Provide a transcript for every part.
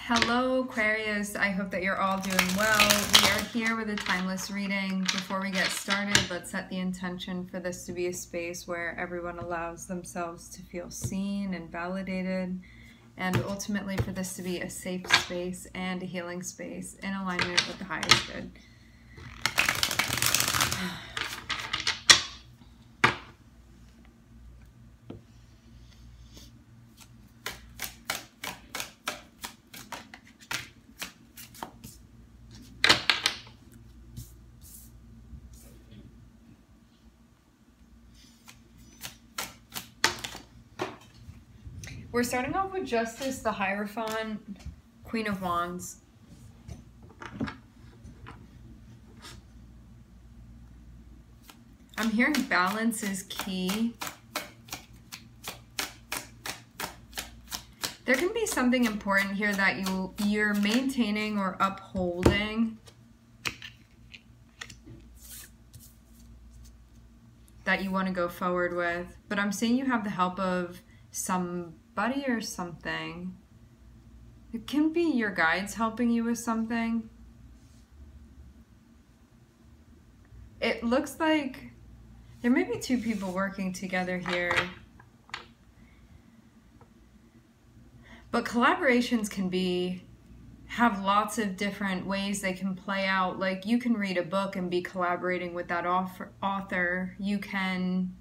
Hello Aquarius, I hope that you're all doing well. We are here with a timeless reading. Before we get started, let's set the intention for this to be a space where everyone allows themselves to feel seen and validated, and ultimately for this to be a safe space and a healing space in alignment with the highest good. We're starting off with Justice, the Hierophant, Queen of Wands. I'm hearing balance is key. There can be something important here that you're maintaining or upholding that you want to go forward with. But I'm seeing you have the help of somebody or something. It can be your guides helping you with something. It looks like there may be two people working together here. But collaborations can have lots of different ways they can play out. Like you can read a book and be collaborating with that author. You can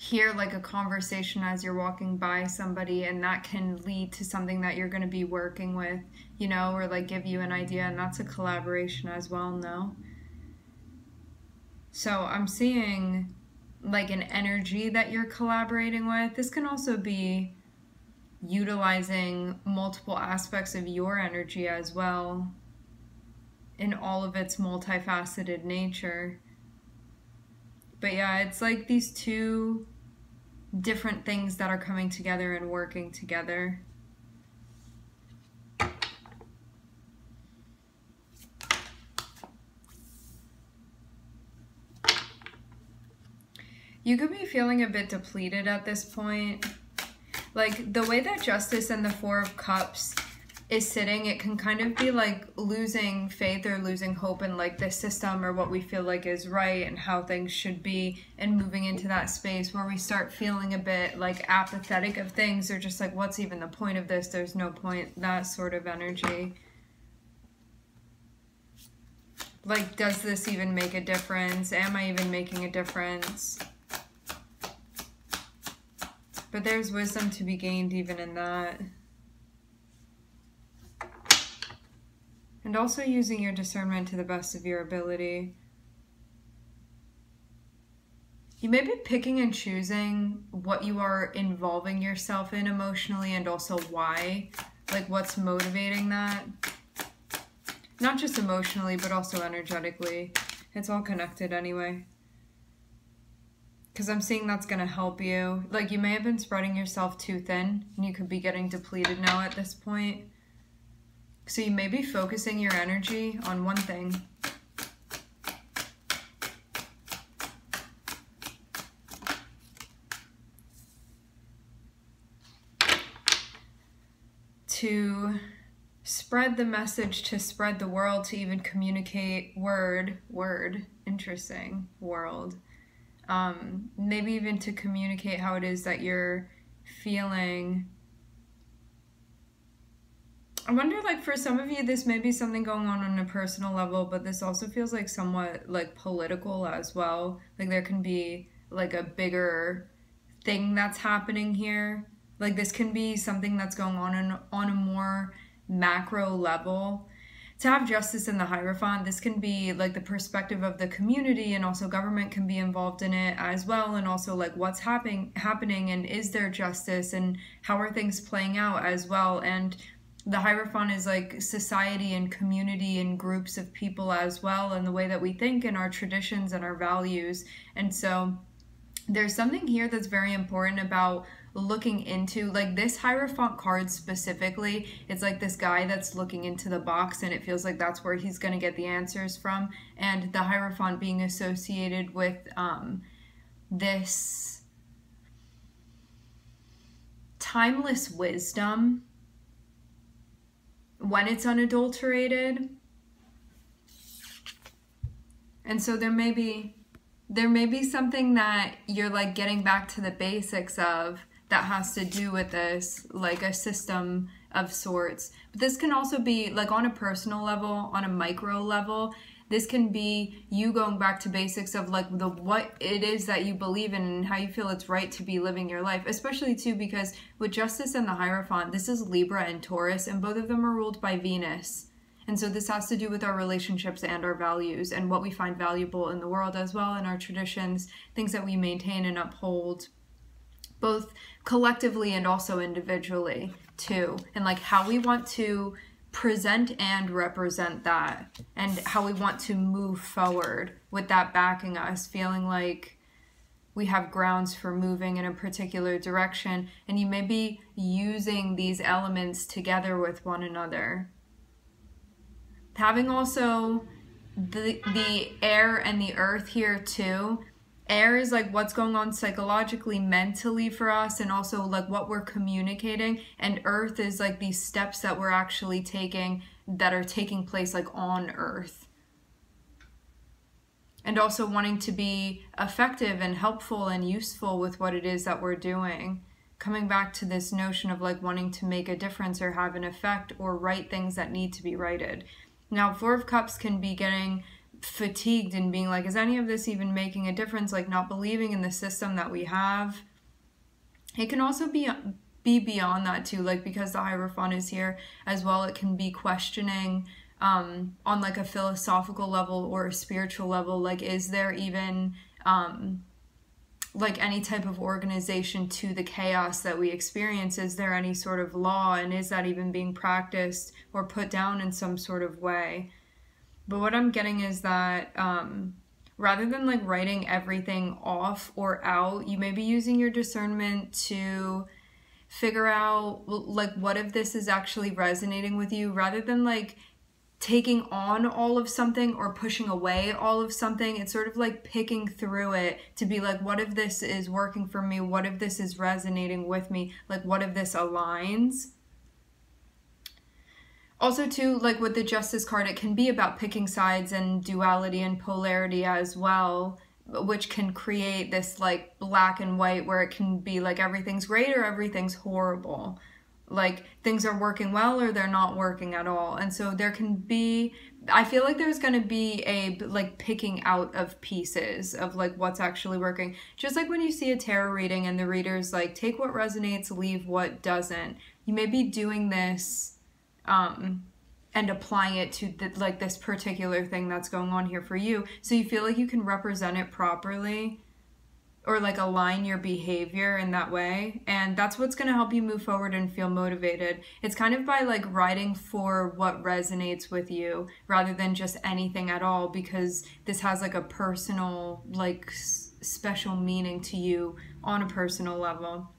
hear like a conversation as you're walking by somebody, and that can lead to something that you're going to be working with, you know, or like give you an idea, and that's a collaboration as well, no? So I'm seeing like an energy that you're collaborating with. This can also be utilizing multiple aspects of your energy as well in all of its multifaceted nature. But yeah, it's like these two different things that are coming together and working together. You could be feeling a bit depleted at this point. Like the way that Justice and the Four of Cups is sitting, it can kind of be like losing faith or losing hope in like the system or what we feel like is right and how things should be, and moving into that space where we start feeling a bit like apathetic of things, or just like, what's even the point of this? There's no point, that sort of energy. Like, does this even make a difference? Am I even making a difference? But there's wisdom to be gained even in that. And also using your discernment to the best of your ability. You may be picking and choosing what you are involving yourself in emotionally, and also why. Like what's motivating that. Not just emotionally, but also energetically. It's all connected anyway. Because I'm seeing that's going to help you. Like you may have been spreading yourself too thin, and you could be getting depleted now at this point. So you may be focusing your energy on one thing. To spread the message, to spread the world, to even communicate word, interesting, world. Maybe even to communicate how it is that you're feeling. I wonder, like, for some of you, this may be something going on a personal level, but this also feels like somewhat, like, political as well. Like, there can be, like, a bigger thing that's happening here. Like, this can be something that's going on a more macro level. To have Justice in the Hierophant, this can be, like, the perspective of the community, and also government can be involved in it as well, and also, like, what's happening, and is there justice, and how are things playing out as well. And the Hierophant is like society and community and groups of people as well, and the way that we think and our traditions and our values. And so there's something here that's very important about looking into, like, this Hierophant card specifically. It's like this guy that's looking into the box, and it feels like that's where he's going to get the answers from. And the Hierophant being associated with this timeless wisdom when it's unadulterated. And so there may be something that you're like getting back to the basics of that has to do with this, like a system of sorts. But this can also be like on a personal level, on a micro level. This can be you going back to basics of like what it is that you believe in and how you feel it's right to be living your life. Especially too because with Justice and the Hierophant, this is Libra and Taurus, and both of them are ruled by Venus. And so this has to do with our relationships and our values and what we find valuable in the world as well, in our traditions, things that we maintain and uphold, both collectively and also individually too. And like how we want to present and represent that, and how we want to move forward with that backing us, feeling like we have grounds for moving in a particular direction. And you may be using these elements together with one another. Having also the air and the earth here too. Air is like what's going on psychologically, mentally for us, and also like what we're communicating. And earth is like these steps that we're actually taking, that are taking place like on earth. And also wanting to be effective and helpful and useful with what it is that we're doing. Coming back to this notion of like wanting to make a difference or have an effect or right things that need to be righted. Now, Four of Cups can be getting fatigued and being like, is any of this even making a difference? Like not believing in the system that we have. It can also be beyond that too, like because the Hierophant is here as well, it can be questioning on like a philosophical level or a spiritual level, like is there even like any type of organization to the chaos that we experience? Is there any sort of law, and is that even being practiced or put down in some sort of way? But what I'm getting is that rather than like writing everything off or out, you may be using your discernment to figure out like what if this is actually resonating with you, rather than like taking on all of something or pushing away all of something. It's sort of like picking through it to be like, what if this is working for me? What if this is resonating with me? Like, what if this aligns? Also too, like with the Justice card, it can be about picking sides and duality and polarity as well, which can create this like black and white where it can be like everything's great or everything's horrible. Like things are working well or they're not working at all. And so there can be, I feel like there's going to be a like picking out of pieces of like what's actually working. Just like when you see a tarot reading and the reader's like, take what resonates, leave what doesn't. You may be doing this and applying it to like this particular thing that's going on here for you. So you feel like you can represent it properly, or like align your behavior in that way. And that's what's going to help you move forward and feel motivated. It's kind of by like writing for what resonates with you rather than just anything at all, because this has like a personal, like special meaning to you on a personal level.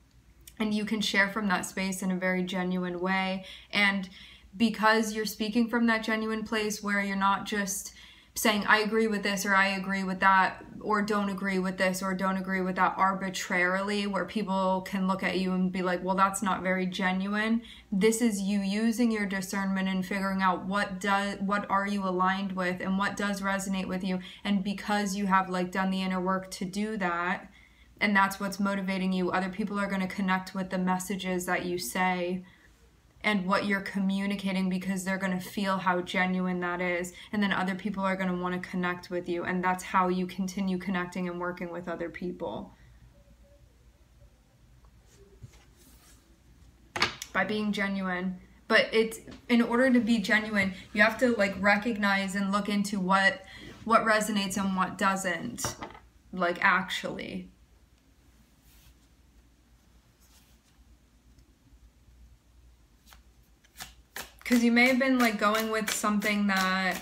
And you can share from that space in a very genuine way. And because you're speaking from that genuine place where you're not just saying, I agree with this, or I agree with that, or don't agree with this, or don't agree with that arbitrarily, where people can look at you and be like, well, that's not very genuine. This is you using your discernment and figuring out what are you aligned with and what does resonate with you. And because you have like done the inner work to do that, and that's what's motivating you, other people are going to connect with the messages that you say and what you're communicating, because they're going to feel how genuine that is. And then other people are going to want to connect with you. And that's how you continue connecting and working with other people. By being genuine. But it's, in order to be genuine, you have to like recognize and look into what resonates and what doesn't, like actually. Because you may have been like going with something that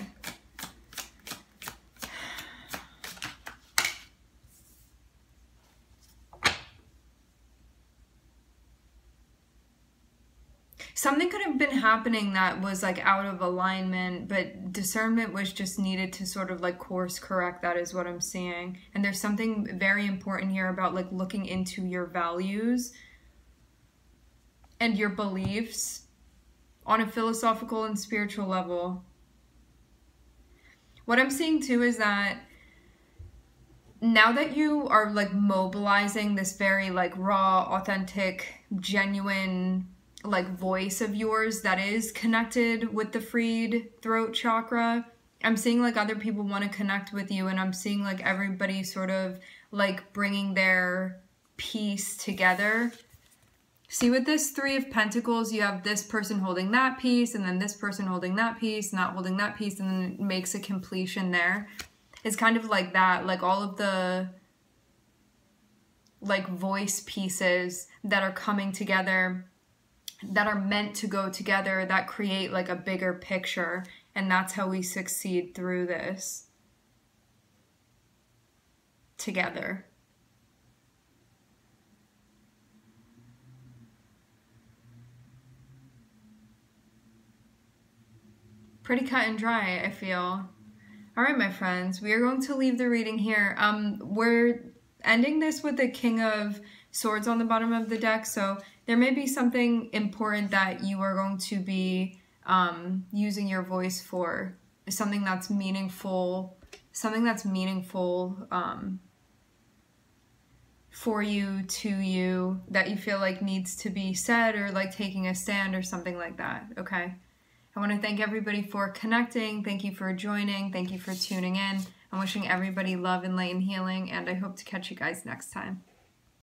something could have been happening that was like out of alignment, but discernment was just needed to sort of like course correct. That is what I'm seeing. And there's something very important here about like looking into your values and your beliefs on a philosophical and spiritual level. What I'm seeing too is that now that you are like mobilizing this very like raw, authentic, genuine like voice of yours that is connected with the freed throat chakra, I'm seeing like other people want to connect with you, and I'm seeing like everybody sort of like bringing their piece together. See, with this Three of Pentacles, you have this person holding that piece, and then this person holding that piece, not holding that piece, and then it makes a completion there. It's kind of like that, like all of the like voice pieces that are coming together, that are meant to go together, that create like a bigger picture. And that's how we succeed through this together. Pretty cut and dry, I feel. All right, my friends, we are going to leave the reading here. We're ending this with the King of Swords on the bottom of the deck, so there may be something important that you are going to be using your voice for, something that's meaningful, for you, to you, that you feel like needs to be said, or like taking a stand or something like that, okay? I want to thank everybody for connecting. Thank you for joining. Thank you for tuning in. I'm wishing everybody love and light and healing, and I hope to catch you guys next time.